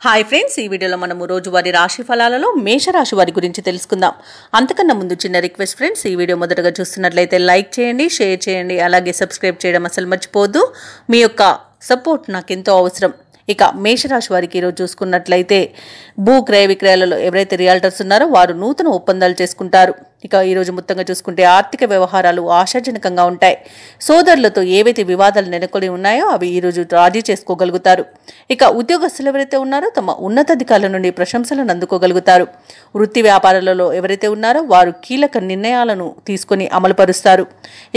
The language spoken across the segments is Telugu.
హాయ్ ఫ్రెండ్స్, ఈ వీడియోలో మనము రోజువారీ రాశి ఫలాలలో మేషరాశి వారి గురించి తెలుసుకుందాం. అంతకన్నా ముందు చిన్న రిక్వెస్ట్ ఫ్రెండ్స్, ఈ వీడియో మొదటగా చూస్తున్నట్లయితే లైక్ చేయండి, షేర్ చేయండి, అలాగే సబ్స్క్రైబ్ చేయడం అసలు మర్చిపోవద్దు. మీ యొక్క సపోర్ట్ నాకు ఎంతో అవసరం. ఇక మేషరాశి వారికి ఈరోజు చూసుకున్నట్లయితే భూ క్రయ విక్రయాలలో ఎవరైతే రియాల్టర్స్ ఉన్నారో వారు నూతన ఒప్పందాలు చేసుకుంటారు. ఇక ఈరోజు మొత్తంగా చూసుకుంటే ఆర్థిక వ్యవహారాలు ఆశాజనకంగా ఉంటాయి. సోదరులతో ఏవైతే వివాదాలు నెలకొని ఉన్నాయో అవి ఈరోజు రాజీ చేసుకోగలుగుతారు. ఇక ఉద్యోగస్తులు ఎవరైతే ఉన్నారో తమ ఉన్నతాధికారుల నుండి ప్రశంసలను అందుకోగలుగుతారు. వృత్తి వ్యాపారాలలో ఎవరైతే ఉన్నారో వారు కీలక నిర్ణయాలను తీసుకొని అమలుపరుస్తారు.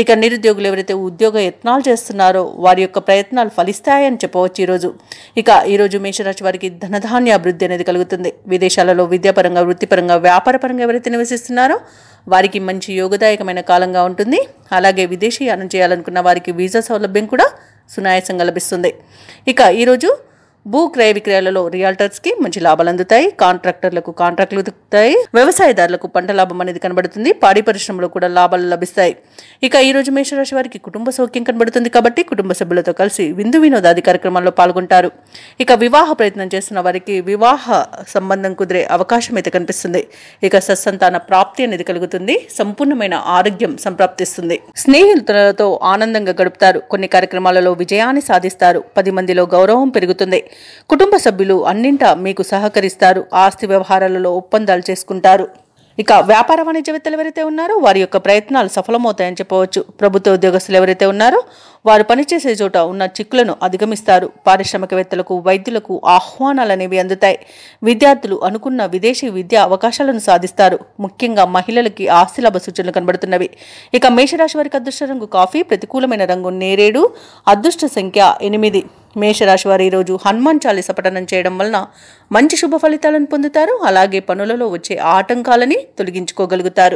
ఇక నిరుద్యోగులు ఎవరైతే ఉద్యోగ యత్నాలు చేస్తున్నారో వారి యొక్క ప్రయత్నాలు ఫలిస్తాయని చెప్పవచ్చు ఈరోజు. ఇక ఈరోజు మేషరాశి వారికి ధనధాన్య అభివృద్ధి అనేది కలుగుతుంది. విదేశాలలో విద్యాపరంగా, వృత్తిపరంగా, వ్యాపారపరంగా ఎవరైతే నివసిస్తున్నారో వారికి మంచి యోగదాయకమైన కాలంగా ఉంటుంది. అలాగే విదేశీయానం చేయాలనుకున్న వారికి వీసా సౌలభ్యం కూడా సునాయాసంగా లభిస్తుంది. ఇక ఈరోజు భూ క్రయ విక్రయాలలో రియాల్టర్స్కి మంచి లాభాలు అందుతాయి. కాంట్రాక్టర్లకు కాంట్రాక్టులు దొరుకుతాయి. వ్యవసాయదారులకు పంట లాభం అనేది కనబడుతుంది. పాడి పరిశ్రమలో కూడా లాభాలు లభిస్తాయి. ఇక ఈరోజు మేషరాశి వారికి కుటుంబ సౌఖ్యం కనబడుతుంది కాబట్టి కుటుంబ సభ్యులతో కలిసి విందు వినోదాది కార్యక్రమాల్లో పాల్గొంటారు. ఇక వివాహ ప్రయత్నం చేస్తున్న వారికి వివాహ సంబంధం కుదిరే అవకాశం అయితే కనిపిస్తుంది. ఇక సత్సంతాన ప్రాప్తి అనేది కలుగుతుంది. సంపూర్ణమైన ఆరోగ్యం సంప్రాప్తిస్తుంది. స్నేహితులతో ఆనందంగా గడుపుతారు. కొన్ని కార్యక్రమాలలో విజయాన్ని సాధిస్తారు. 10 మందిలో గౌరవం పెరుగుతుంది. కుటుంబ సభ్యులు అన్నింటా మీకు సహకరిస్తారు. ఆస్తి వ్యవహారాలలో ఒప్పందాలు చేసుకుంటారు. ఇక వ్యాపార వాణిజ్యవేత్తలు ఎవరైతే ఉన్నారో వారి యొక్క ప్రయత్నాలు సఫలమవుతాయని చెప్పవచ్చు. ప్రభుత్వ ఉద్యోగస్తులు ఎవరైతే ఉన్నారో వారు పనిచేసే చోట ఉన్న చిక్కులను అధిగమిస్తారు. పారిశ్రామికవేత్తలకు, వైద్యులకు ఆహ్వానాలు అనేవి అందుతాయి. విద్యార్థులు అనుకున్న విదేశీ విద్యా అవకాశాలను సాధిస్తారు. ముఖ్యంగా మహిళలకి ఆస్తిలాభ సూచనలు కనబడుతున్నవి. ఇక మేషరాశి వారికి అదృష్ట రంగు కాఫీ, ప్రతికూలమైన రంగు నేరేడు, అదృష్ట సంఖ్య 8. మేషరాశి వారు ఈరోజు హనుమాన్ చాలీస పఠనం చేయడం వలన మంచి శుభ ఫలితాలను పొందుతారు. అలాగే పనులలో వచ్చే ఆటంకాలని తొలగించుకోగలుగుతారు.